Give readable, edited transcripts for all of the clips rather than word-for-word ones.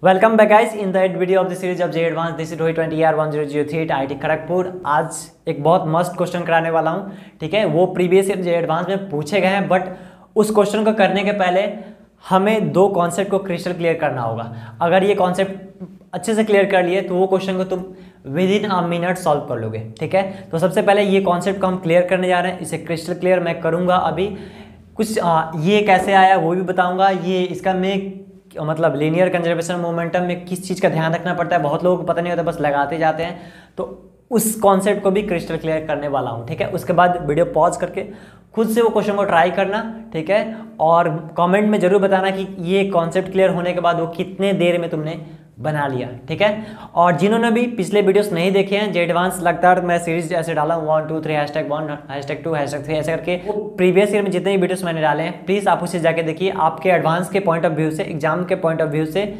Welcome back guys in the video of the series of J advance. This is Rohit 20R1003 IIT Kharagpur. आज एक बहुत मस्त question कराने वाला हूं, ठीक है। वो प्रीवियस ईयर जे एडवांस में पूछे गए हैं, बट उस क्वेश्चन को करने के पहले हमें दो कॉन्सेप्ट को क्रिस्टल क्लियर करना होगा। अगर ये कॉन्सेप्ट अच्छे से क्लियर कर लिए तो वो क्वेश्चन को तुम with in a minute solve कर लोगे, ठीक है। तो सबसे पहले ये कॉन्सेप्ट को हम क्लियर करने जा रहे हैं। इसे क्रिस्टल क्लियर मैं करूँगा अभी। कुछ ये कैसे आया वो भी बताऊँगा। ये इसका मैं मतलब लीनियर कंजर्वेशन मोमेंटम में किस चीज़ का ध्यान रखना पड़ता है, बहुत लोगों को पता नहीं होता, बस लगाते जाते हैं। तो उस कॉन्सेप्ट को भी क्रिस्टल क्लियर करने वाला हूँ, ठीक है। उसके बाद वीडियो पॉज करके खुद से वो क्वेश्चन को ट्राई करना, ठीक है। और कमेंट में जरूर बताना कि ये कॉन्सेप्ट क्लियर होने के बाद वो कितने देर में तुमने बना लिया, ठीक है। और जिन्होंने भी पिछले वीडियोस नहीं देखे हैं, जे एडवांस लगातार मैं सीरीज ऐसे डाला हूँ 1 2 3 #1 #2 #3 ऐसे करके प्रीवियस ईयर में जितने भी वीडियोस मैंने डाले हैं, प्लीज़ आप उसे जाके देखिए। आपके एडवांस के पॉइंट ऑफ व्यू से, एग्जाम के पॉइंट ऑफ व्यू से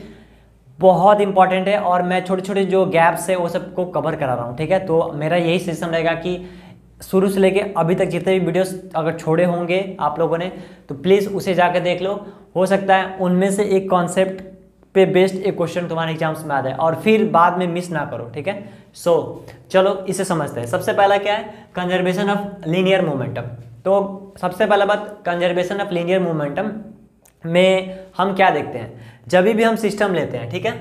बहुत इंपॉर्टेंट है। और मैं छोटे छोटे जो गैप्स है वो सबको कवर करा रहा हूँ, ठीक है। तो मेरा यही सिस्टम रहेगा कि शुरू से लेके अभी तक जितने भी वीडियोस अगर छोड़े होंगे आप लोगों ने, तो प्लीज़ उसे जाकर देख लो। हो सकता है उनमें से एक कॉन्सेप्ट पे बेस्ड एक क्वेश्चन तुम्हारे एग्जाम्स में आ जाए और फिर बाद में मिस ना करो, ठीक है। सो चलो इसे समझते हैं। सबसे पहला क्या है, कंजर्वेशन ऑफ लीनियर मोमेंटम। तो सबसे पहला बात, कंजर्वेशन ऑफ लीनियर मोमेंटम में हम क्या देखते हैं, जब भी हम सिस्टम लेते हैं, ठीक है।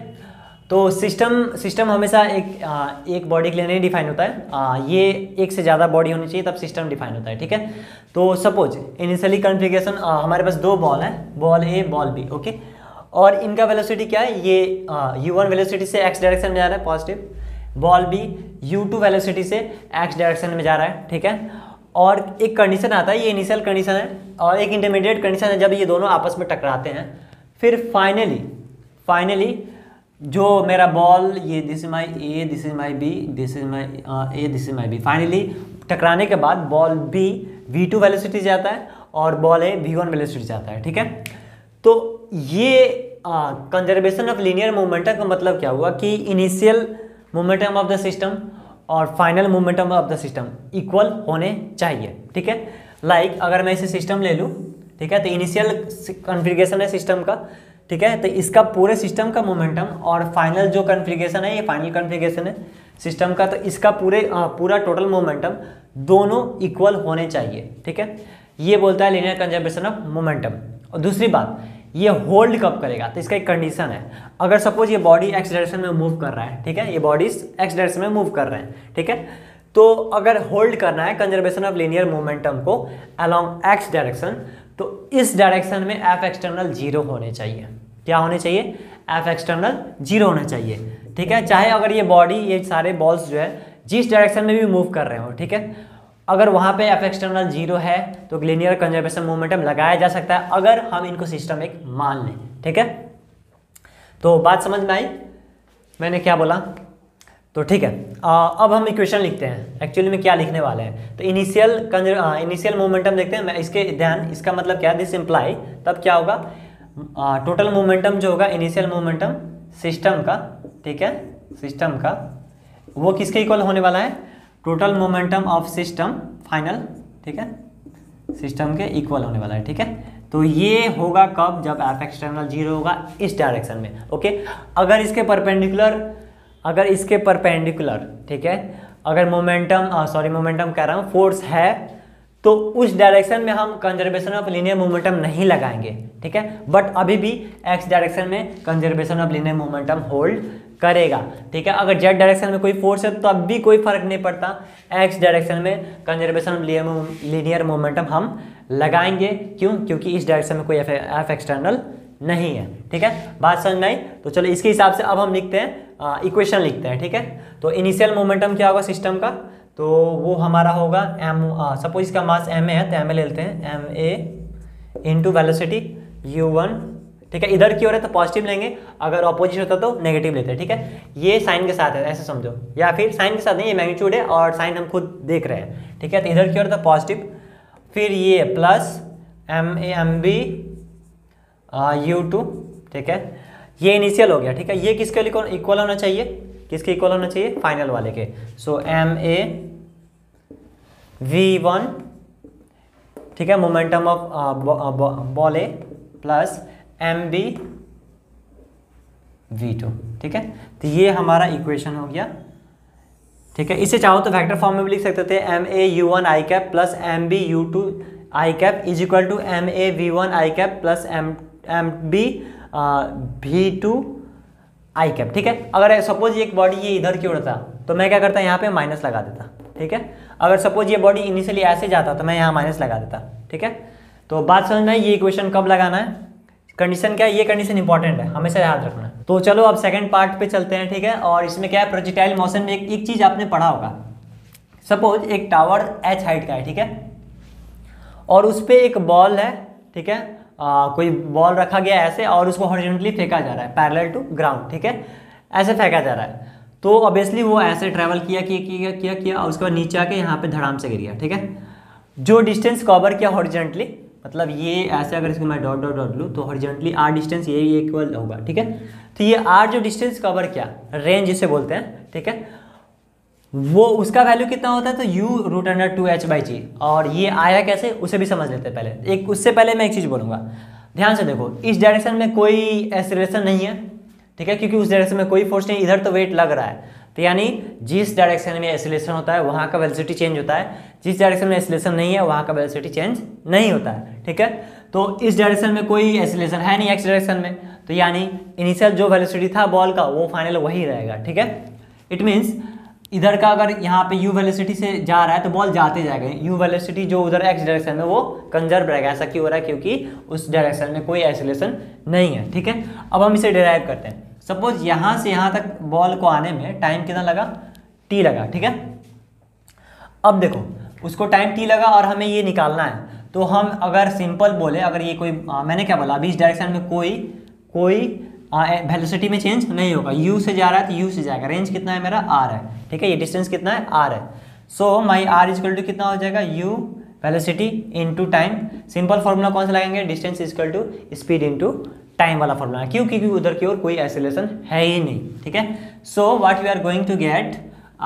तो सिस्टम हमेशा एक बॉडी के लिए नहीं डिफाइन होता है। ये एक से ज़्यादा बॉडी होनी चाहिए तब सिस्टम डिफाइन होता है, ठीक है। तो सपोज इनिशियली कॉन्फ़िगरेशन हमारे पास दो बॉल है, बॉल ए बॉल बी, ओके। और इनका वेलोसिटी क्या है, ये u1 वेलोसिटी से x डायरेक्शन में जा रहा है positive, ball B u2 velocity से x डायरेक्शन में जा रहा है, ठीक है। और एक कंडीशन आता है, ये इनिशियल कंडीशन है, और एक इंटरमीडिएट कंडीशन है जब ये दोनों आपस में टकराते हैं। फिर फाइनली जो मेरा बॉल, ये this is my A, this is my B, this is my A, this is my B, finally टकराने के बाद बॉल बी v2 वेलोसिटी से जाता है और बॉल ए v1 वेलोसिटी से जाता है, ठीक है। तो ये कंजर्वेशन ऑफ लीनियर मोमेंटम का मतलब क्या हुआ कि initial momentum of the system और final momentum of the system equal होने चाहिए, ठीक है। लाइक अगर मैं इसे सिस्टम ले लूँ, ठीक है, तो इनिशियल कॉन्फ़िगरेशन है सिस्टम का, ठीक है। तो इसका पूरे सिस्टम का मोमेंटम और फाइनल जो कॉन्फ़िगरेशन है, ये फाइनल कॉन्फ़िगरेशन है सिस्टम का, तो इसका पूरा टोटल मोमेंटम दोनों इक्वल होने चाहिए, ठीक है। ये बोलता है लीनियर कंजर्वेशन ऑफ मोमेंटम। और दूसरी बात, ये होल्ड कब करेगा, तो इसका एक कंडीशन है। अगर सपोज ये बॉडी एक्स डायरेक्शन में मूव कर रहा है, ठीक है, ये बॉडीज एक्स डायरेक्शन में मूव कर रहे हैं, ठीक है। तो अगर होल्ड करना है कंजर्वेशन ऑफ लीनियर मोमेंटम को अलोंग एक्स डायरेक्शन, तो इस डायरेक्शन में एफ एक्सटर्नल 0 होने चाहिए। क्या होने चाहिए, एफ एक्सटर्नल 0 होना चाहिए, ठीक है। चाहे अगर ये बॉडी, ये सारे बॉल्स जो है जिस डायरेक्शन में भी मूव कर रहे हो, ठीक है, अगर वहाँ पे एफ एक्सटर्नल 0 है तो लीनियर कंजर्वेशन मोमेंटम लगाया जा सकता है, अगर हम इनको सिस्टम एक मान लें, ठीक है। तो बात समझ में आई मैंने क्या बोला, तो ठीक है। अब हम इक्वेशन लिखते हैं। एक्चुअली में क्या लिखने वाले हैं, तो इनिशियल मोमेंटम देखते हैं। मैं इसका मतलब क्या है, दिस इम्प्लाई, तब क्या होगा, टोटल मोमेंटम जो होगा इनिशियल मोमेंटम सिस्टम का, ठीक है, सिस्टम का, वो किसके इक्वल होने वाला है, total momentum of system final, ठीक है, सिस्टम के इक्वल होने वाला है, ठीक है। तो ये होगा कब, जब एफ एक्सटर्नल 0 होगा इस डायरेक्शन में, ओके। अगर इसके परपेंडिकुलर, ठीक है, अगर मोमेंटम कह रहा हूँ, फोर्स है, तो उस डायरेक्शन में हम कंजर्वेशन ऑफ लीनियर मोमेंटम नहीं लगाएंगे, ठीक है। बट अभी भी एक्स डायरेक्शन में conservation of linear momentum hold करेगा, ठीक है। अगर जेड डायरेक्शन में कोई फोर्स है तो अब भी कोई फर्क नहीं पड़ता, एक्स डायरेक्शन में कंजर्वेशन ऑफ लीनियर मोमेंटम हम लगाएंगे। क्यों, क्योंकि इस डायरेक्शन में कोई एफ एक्सटर्नल नहीं है, ठीक है। बात समझ में आई। तो चलो इसके हिसाब से अब हम लिखते हैं, इक्वेशन लिखते हैं, ठीक है। तो इनिशियल मोमेंटम क्या होगा सिस्टम का, तो वो हमारा होगा सपोज इसका मास ma है, तो ma ले लेते हैं, ma इंटू वेलोसिटी u1, ठीक है। इधर की ओर है तो पॉजिटिव लेंगे, अगर ऑपोजिट होता तो नेगेटिव लेते हैं, ठीक है। ये साइन के साथ है ऐसे समझो, या फिर साइन के साथ नहीं, ये मैग्नीट्यूड है और साइन हम खुद देख रहे हैं, ठीक है। तो इधर की ओर तो पॉजिटिव, फिर ये प्लस mb u2, ठीक है। ये इनिशियल हो गया, ठीक है। ये किसके इक्वल होना चाहिए, किसके इक्वल होना चाहिए, फाइनल वाले के। सो ma v1, ठीक है, momentum of ball A, plus mb v2, ठीक है। तो ये हमारा इक्वेशन हो गया, ठीक है। इसे चाहो तो वेक्टर फॉर्म में भी लिख सकते थे, ma u1 i cap plus mb u2 i cap is equal to ma v1 i cap plus mb v2 i cap, ठीक है। अगर सपोज ये एक बॉडी ये इधर की ओर था तो मैं क्या करता यहाँ पे माइनस लगा देता, ठीक है। अगर सपोज ये बॉडी इनिशियली ऐसे जाता तो मैं यहाँ माइनस लगा देता, ठीक है। तो बात समझना है, ये इक्वेशन कब लगाना है, कंडीशन क्या है, ये कंडीशन इंपॉर्टेंट है, हमेशा याद रखना है। तो चलो अब सेकंड पार्ट पे चलते हैं, ठीक है। और इसमें क्या है, प्रोजेक्टाइल मोशन में एक चीज आपने पढ़ा होगा। सपोज एक टावर h हाइट का है, ठीक है, और उस पर एक बॉल है, ठीक है। कोई बॉल रखा गया ऐसे और उसको हॉरिजॉन्टली फेंका जा रहा है पैरेलल टू ग्राउंड, ठीक है, ऐसे फेंका जा रहा है। तो ऑब्वियसली वो ऐसे ट्रैवल किया और उसके बाद नीचे आके यहाँ पे धड़ाम से गिर गया, ठीक है। जो डिस्टेंस कवर किया हॉरिजॉन्टली, मतलब ये ऐसे अगर इसको मैं डॉट डॉट डॉट लूँ तो हॉरिजॉन्टली r डिस्टेंस ये इक्वल होगा, ठीक है। तो ये r जो डिस्टेंस कवर किया, रेंज जिसे बोलते हैं, ठीक है, वो उसका वैल्यू कितना होता है, तो u√2h/g। और ये आया कैसे उसे भी समझ लेते हैं पहले। एक उससे पहले मैं एक चीज़ बोलूँगा, ध्यान से देखो, इस डायरेक्शन में कोई एक्सीलरेशन नहीं है, ठीक है, क्योंकि उस डायरेक्शन में कोई फोर्स नहीं, इधर तो वेट लग रहा है। तो यानी जिस डायरेक्शन में एक्सीलरेशन होता है वहाँ का वेलोसिटी चेंज होता है, जिस डायरेक्शन में एक्सीलरेशन नहीं है वहाँ का वेलोसिटी चेंज नहीं होता है, ठीक है। तो इस डायरेक्शन में कोई एक्सीलरेशन है नहीं, एक्स डायरेक्शन में, तो यानी इनिशियल जो वेलोसिटी था बॉल का वो फाइनल वही रहेगा, ठीक है। इट मीन्स इधर का अगर यहाँ पे u वेलोसिटी से जा रहा है तो बॉल जाते जाएगा, u वेलोसिटी जो उधर x डायरेक्शन में वो कंजर्व रहेगा। ऐसा क्यों हो रहा है, क्योंकि उस डायरेक्शन में कोई एक्सीलरेशन नहीं है, ठीक है। अब हम इसे डिराइव करते हैं। सपोज यहाँ से यहाँ तक बॉल को आने में टाइम कितना लगा, t लगा, ठीक है। अब देखो उसको टाइम t लगा और हमें ये निकालना है, तो हम अगर सिंपल बोले, अगर ये कोई मैंने क्या बोला, अभी इस डायरेक्शन में कोई वेलोसिटी में चेंज नहीं होगा, u से जा रहा है तो u से जाएगा, रेंज कितना है मेरा r है, ठीक है, ये डिस्टेंस कितना है r है। So my r equal to कितना हो जाएगा, u velocity into time. Simple formula कौन सा लगाएंगे, distance equal to speed into time वाला फॉर्मूला, क्यों, क्योंकि उधर की ओर कोई एक्सीलरेशन है ही नहीं, ठीक है। So what we are going to get,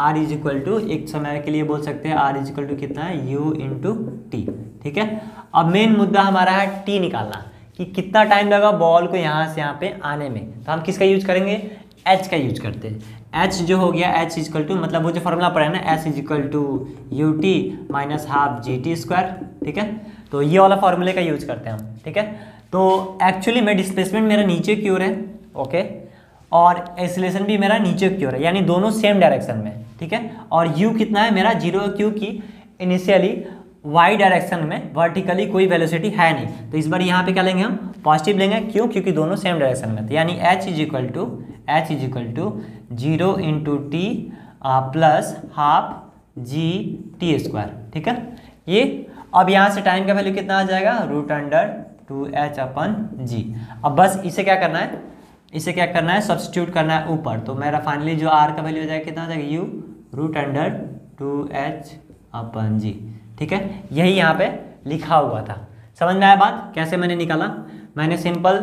r is equal to, एक समय के लिए बोल सकते हैं r इज इक्वल टू कितना है, u इंटू टी, ठीक है। अब मेन मुद्दा हमारा है t निकालना, कि कितना टाइम लगा बॉल को यहाँ से यहाँ पे आने में। तो हम किसका यूज करेंगे, h का यूज करते हैं। h जो हो गया, h इज इक्वल टू, मतलब वो जो फॉर्मूला पड़ा है ना, h is equal to ut minus half gt square, ठीक है। तो ये वाला फॉर्मूले का यूज करते हैं हम, ठीक है। तो एक्चुअली में डिस्प्लेसमेंट मेरा नीचे की ओर है, ओके, और एक्सीलरेशन भी मेरा नीचे की ओर है, यानी दोनों सेम डायरेक्शन में, ठीक है। और u कितना है मेरा 0, क्योंकि इनिशियली y डायरेक्शन में वर्टिकली कोई वेलोसिटी है नहीं। तो इस बार यहाँ पे क्या लेंगे हम, पॉजिटिव लेंगे, क्यों, क्योंकि दोनों सेम डायरेक्शन में। तो यानी h is equal to 0 into T plus half G T square, ठीक है। ये अब यहाँ से टाइम का वैल्यू कितना आ जाएगा, √2h/g। अब बस इसे क्या करना है, इसे क्या करना है, सब्स्टिट्यूट करना है ऊपर। तो मेरा फाइनली जो r का वैल्यू हो जाएगा कितना आ जाएगा, u√2h/g, ठीक है। यही यहाँ पे लिखा हुआ था। समझ में आया बात, कैसे मैंने निकाला, मैंने सिंपल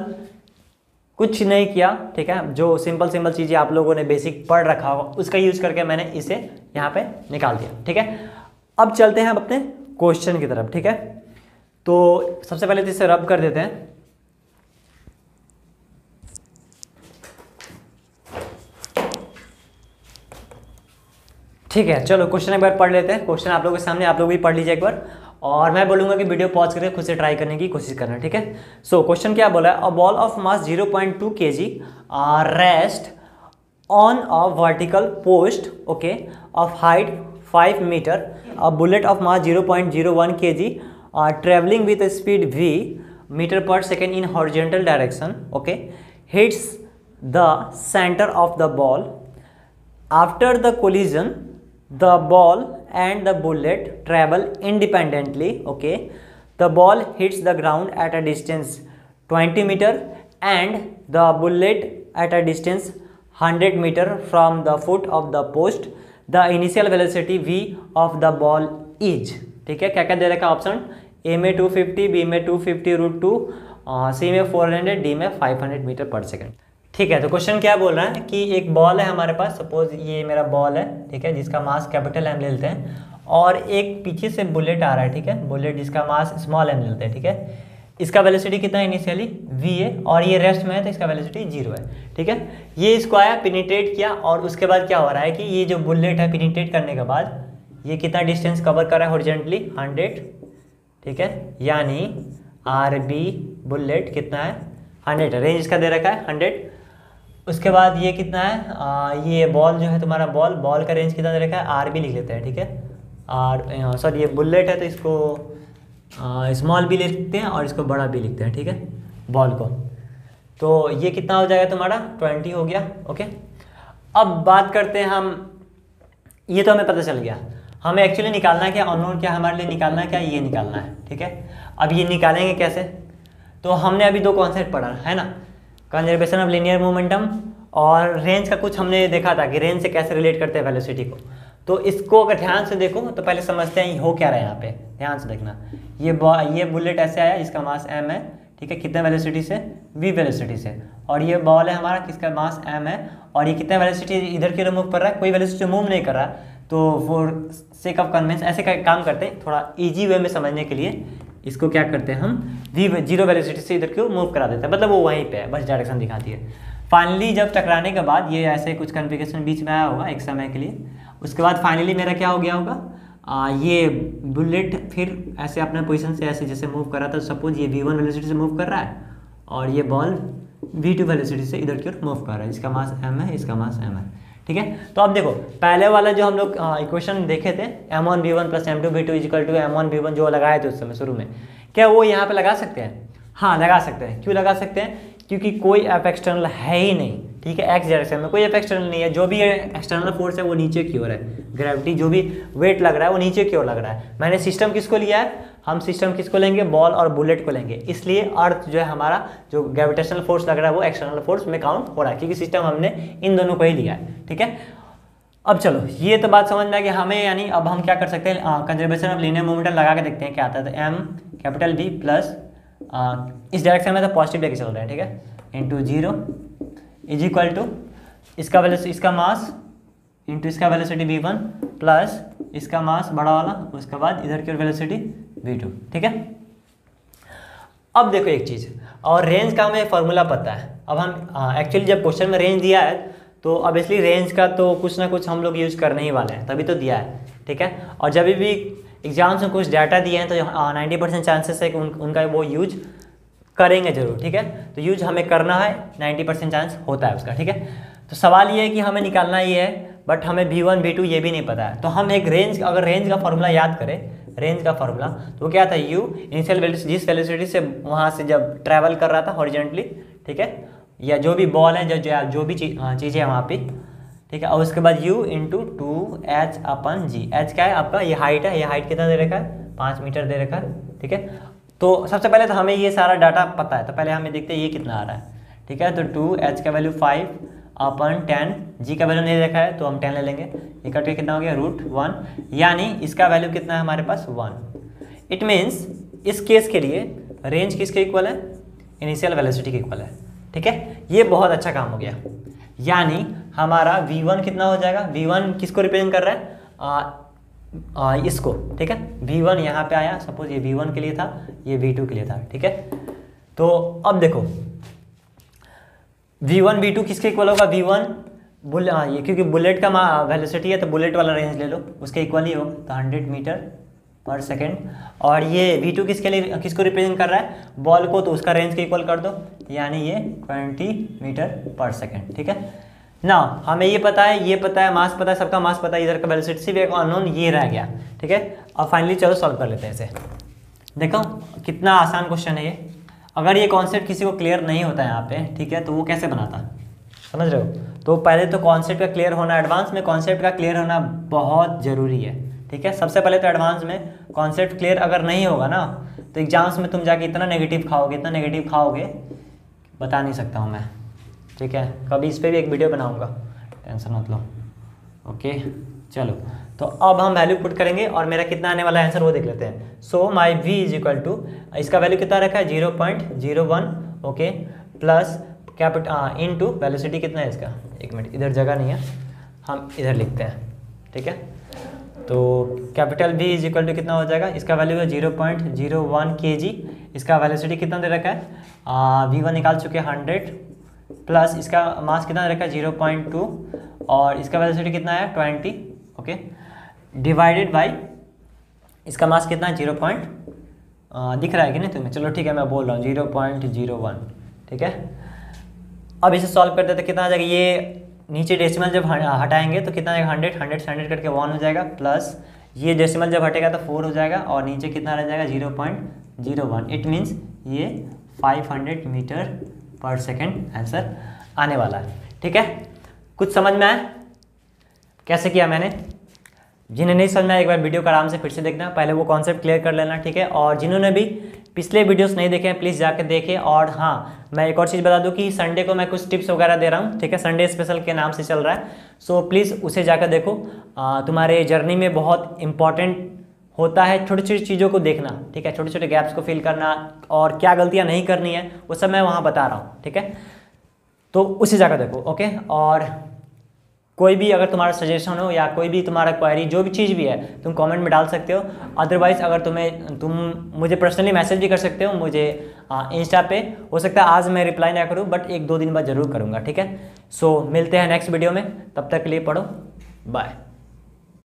कुछ नहीं किया, ठीक है। जो सिंपल चीज़ें आप लोगों ने बेसिक पढ़ रखा होगा उसका यूज करके मैंने इसे यहाँ पे निकाल दिया, ठीक है। अब चलते हैं अपने क्वेश्चन की तरफ, ठीक है। तो सबसे पहले तो इसे रब कर देते हैं। ठीक है, चलो क्वेश्चन एक बार पढ़ लेते हैं। क्वेश्चन आप लोगों के सामने, आप लोग भी पढ़ लीजिए एक बार, और मैं बोलूँगा कि वीडियो पॉज करके खुद से ट्राई करने की कोशिश करना, ठीक है। सो क्वेश्चन क्या बोला है, a ball of mass 0.2 kg rest on a vertical post, okay, of height 5 metre, a bullet of mass 0.01 kg travelling with speed v metre per second in horizontal direction, okay, hits the centre of the ball. After the collision the ball and the bullet travel independently, okay. The ball hits the ground at a distance 20 meter and the bullet at a distance 100 meter from the foot of the post. The initial velocity v of the ball is, ठीक है। क्या क्या दे रखा है option, ए में 250, B में 250 √2, सी में 400, D में 500 मीटर पर सेकेंड, ठीक है। तो क्वेश्चन क्या बोल रहा है कि एक बॉल है हमारे पास, सपोज ये मेरा बॉल है, ठीक है, जिसका मास कैपिटल एम ले लेते हैं, और एक पीछे से बुलेट आ रहा है, ठीक है, बुलेट जिसका मास स्मॉल एम ले लेते हैं, ठीक है। इसका वेलोसिटी कितना है इनिशियली v है, और ये रेस्ट में है तो इसका वेलोसिटी 0 है, ठीक है। ये इसको आया पेनिट्रेट किया, और उसके बाद क्या हो रहा है कि ये जो बुलेट है पेनिट्रेट करने के बाद ये कितना डिस्टेंस कवर कर रहा है हॉरिजॉन्टली 100, ठीक है, यानी RB बुलेट कितना है 100, रेंज इसका दे रखा है 100। उसके बाद ये कितना है, ये बॉल जो है तुम्हारा बॉल का रेंज कितना दे रखा है RB लिख लेते हैं, ठीक है। सॉरी ये बुलेट है तो इसको स्मॉल बी लिखते हैं और इसको बड़ा बी लिखते हैं, ठीक है, बॉल को। तो ये कितना हो जाएगा तुम्हारा 20 हो गया, ओके। अब बात करते हैं हम, ये तो हमें पता चल गया, हमें एक्चुअली निकालना है क्या, अननोन क्या हमारे लिए निकालना है क्या, ये निकालना है, ठीक है। अब ये निकालेंगे कैसे, तो हमने अभी दो कॉन्सेप्ट पढ़ा है ना, कंजर्वेशन ऑफ लीनियर मोमेंटम और रेंज का कुछ हमने देखा था कि रेंज से कैसे रिलेट करते हैं वेलोसिटी को। तो इसको अगर ध्यान से देखो तो पहले समझते हैं हो क्या रहा है यहाँ पे, ध्यान से देखना। ये बुलेट ऐसे आया, इसका मास m है, ठीक है, कितने वेलोसिटी से, v वेलोसिटी से, और ये बॉल है हमारा, किसका मास m है, और ये कितना वेलोसिटी इधर की ओर मूव कर रहा है, कोई वेलोसिटी मूव नहीं कर रहा। तो फॉर सेक ऑफ कन्वेंस ऐसे काम करते हैं, थोड़ा ईजी वे में समझने के लिए इसको क्या करते हैं हम v 0 वेलोसिटी से इधर की ओर मूव करा देते हैं, मतलब वो वहीं पे है, बस डायरेक्शन दिखाती है। फाइनली जब टकराने के बाद ये ऐसे कुछ कन्फिगरेशन बीच में आया होगा एक समय के लिए, उसके बाद फाइनली मेरा क्या हो गया होगा, ये बुलेट फिर ऐसे अपने पोजीशन से ऐसे जैसे मूव कर रहा था, सपोज ये v1 वेलोसिटी से मूव कर रहा है और ये बॉल v2 वेलोसिटी से इधर की ओर मूव कर रहा है, इसका मास m है, इसका मास m है, ठीक है। तो अब देखो पहले वाला जो हम लोग इक्वेशन देखे थे m1 v1 plus m2 v2 equal to m1 v1 जो लगाए थे उस समय शुरू में, क्या वो यहाँ पे लगा सकते हैं? हाँ लगा सकते हैं। क्यों लगा सकते हैं? क्योंकि कोई एफ एक्सटर्नल है ही नहीं, ठीक है, एक्स डायरेक्शन में कोई एफ एक्सटर्नल नहीं है, जो भी एक्सटर्नल फोर्स है वो नीचे की ओर है, ग्रेविटी जो भी वेट लग रहा है वो नीचे की ओर लग रहा है। मैंने सिस्टम किसको लिया है, हम सिस्टम किसको लेंगे, बॉल और बुलेट को लेंगे, इसलिए अर्थ जो है हमारा जो ग्रेविटेशनल फोर्स लग रहा है वो एक्सटर्नल फोर्स में काउंट हो रहा है, क्योंकि सिस्टम हमने इन दोनों को ही लिया है, ठीक है। अब चलो ये तो बात समझ में आ गई हमें, यानी अब हम क्या कर सकते हैं, कंजर्वेशन ऑफ लीनियर मोमेंटम लगा के देखते हैं क्या आता है। तो एम कैपिटल V प्लस इस डायरेक्शन में तो पॉजिटिव लेके चल रहे हैं, ठीक है, इंटू 0 इज इक्वल टू इसका मास इंटू इसका वेलोसिटी v1 प्लस इसका मास बड़ा वाला, उसके बाद इधर की वेलोसिटी v2, ठीक है। अब देखो एक चीज़, और रेंज का हमें फॉर्मूला पता है। अब हम एक्चुअली जब क्वेश्चन में रेंज दिया है तो ऑब्वियसली रेंज का तो कुछ ना कुछ हम लोग यूज करने ही वाले हैं, तभी तो दिया है, ठीक है। और जब भी एग्जाम्स में कुछ डाटा दिए हैं तो 90% चांसेस है कि उनका वो यूज करेंगे जरूर, ठीक है। तो यूज हमें करना है, 90% चांस होता है उसका, ठीक है। तो सवाल ये है कि हमें निकालना ये है, बट हमें v1 v2 ये भी नहीं पता है। तो हम एक रेंज, अगर रेंज का फॉर्मूला याद करें, रेंज का फॉर्मूला तो क्या था, u इनिशियल वेलोसिटी, जिस वेलोसिटी से वहाँ से जब ट्रैवल कर रहा था हॉरिजॉन्टली, ठीक है, या जो भी बॉल है जो भी चीज़ें है वहाँ पे, ठीक है, और उसके बाद u इंटू 2h/g, h क्या है आपका, ये हाइट है, ये हाइट कितना दे रखा है, 5 मीटर दे रखा है, ठीक है। तो सबसे पहले तो हमें ये सारा डाटा पता है, तो पहले हमें देखते हैं ये कितना आ रहा है, ठीक है। तो 2h का वैल्यू 5/10, g का वैल्यू नहीं रखा है तो हम 10 ले लेंगे, ये कट के कितना हो गया √1, यानी इसका वैल्यू कितना है हमारे पास 1। इट मीन्स इस केस के लिए रेंज किसके इक्वल है, इनिशियल वेलोसिटी के इक्वल है, ठीक है। ये बहुत अच्छा काम हो गया, यानी हमारा v1 कितना हो जाएगा, v1 किसको रिप्रेजेंट कर रहा है, इसको, ठीक है। v1 यहाँ पे आया, सपोज ये v1 के लिए था, ये v2 के लिए था, ठीक है। तो अब देखो v1 v2 किसके इक्वल होगा, v1 ये क्योंकि बुलेट का वेलोसिटी है तो बुलेट वाला रेंज ले लो, उसके इक्वल ही होगा, तो 100 मीटर पर सेकेंड। और ये v2 किसके लिए, किसको रिप्रेजेंट कर रहा है, बॉल को, तो उसका रेंज के इक्वल कर दो, यानी ये 20 मीटर पर सेकेंड, ठीक है ना। हमें ये पता है, मास पता है, सबका मास पता है, इधर का वेलोसिटी सिर्फ एक अननोन ये रह गया, ठीक है। अब फाइनली चलो सॉल्व कर लेते हैं इसे। देखो कितना आसान क्वेश्चन है ये। अगर ये कॉन्सेप्ट किसी को क्लियर नहीं होता है यहाँ पे, ठीक है, तो वो कैसे बनाता, समझ रहे हो। तो पहले तो कॉन्सेप्ट का क्लियर होना, एडवांस में कॉन्सेप्ट का क्लियर होना बहुत ज़रूरी है, ठीक है। सबसे पहले तो एडवांस में कॉन्सेप्ट क्लियर अगर नहीं होगा ना, तो एग्जाम्स में तुम जाके इतना नेगेटिव खाओगे बता नहीं सकता हूँ मैं, ठीक है। कभी इस पर भी एक वीडियो बनाऊँगा, टेंशन मत लो, ओके। चलो तो अब हम वैल्यू पुट करेंगे और मेरा कितना आने वाला आंसर वो देख लेते हैं। सो माई v इज इक्वल टू, इसका वैल्यू कितना रखा है 0.01, okay, plus capital into velocity कितना है इसका, एक मिनट, इधर जगह नहीं है, हम इधर लिखते हैं, ठीक है। तो capital V is equal to कितना हो जाएगा, इसका वैल्यू है 0.01 kg, इसका वेलोसिटी कितना दे रखा है, V1 निकाल चुके हैं 100 प्लस इसका मास कितना दे रखा है 0.2 और इसका वेलोसिटी कितना है 20, ओके, डिवाइडेड बाई इसका मास कितना है 0. दिख रहा है कि नहीं तुम्हें, चलो ठीक है मैं बोल रहा हूँ 0.01, ठीक है। अब इसे सॉल्व करते तो कितना आ जाएगा, ये नीचे डेसिमल जब हटाएंगे तो कितना आएगा 100 से 100 करके 1 हो जाएगा, प्लस ये डेसिमल जब हटेगा तो 4 हो जाएगा और नीचे कितना रह जाएगा 0.01। इट मीन्स ये 500 मीटर पर सेकेंड आंसर आने वाला है, ठीक है। कुछ समझ में आया कैसे किया मैंने? जिन्हें नहीं समझ में आया एक बार वीडियो को आराम से फिर से देखना, पहले वो कॉन्सेप्ट क्लियर कर लेना, ठीक है। और जिन्होंने भी पिछले वीडियोस नहीं देखे हैं प्लीज़ जाकर देखें। और हाँ, मैं एक और चीज़ बता दूं कि संडे को मैं कुछ टिप्स वगैरह दे रहा हूँ, ठीक है, संडे स्पेशल के नाम से चल रहा है, सो प्लीज़ उसे जाकर देखो। तुम्हारे जर्नी में बहुत इंपॉर्टेंट होता है छोटी छोटी चीज़ों को देखना, ठीक है, छोटे छोटे गैप्स को फिल करना और क्या गलतियाँ नहीं करनी है वो सब मैं वहाँ बता रहा हूँ, ठीक है, तो उसे जाकर देखो, ओके। और कोई भी अगर तुम्हारा सजेशन हो या कोई भी तुम्हारा क्वेरी जो भी चीज़ भी है तुम कमेंट में डाल सकते हो। अदरवाइज़ अगर तुम मुझे पर्सनली मैसेज भी कर सकते हो, मुझे इंस्टा पे, हो सकता है आज मैं रिप्लाई ना करूं बट 1-2 दिन बाद ज़रूर करूंगा, ठीक है। सो मिलते हैं नेक्स्ट वीडियो में, तब तक के लिए पढ़ो, बाय।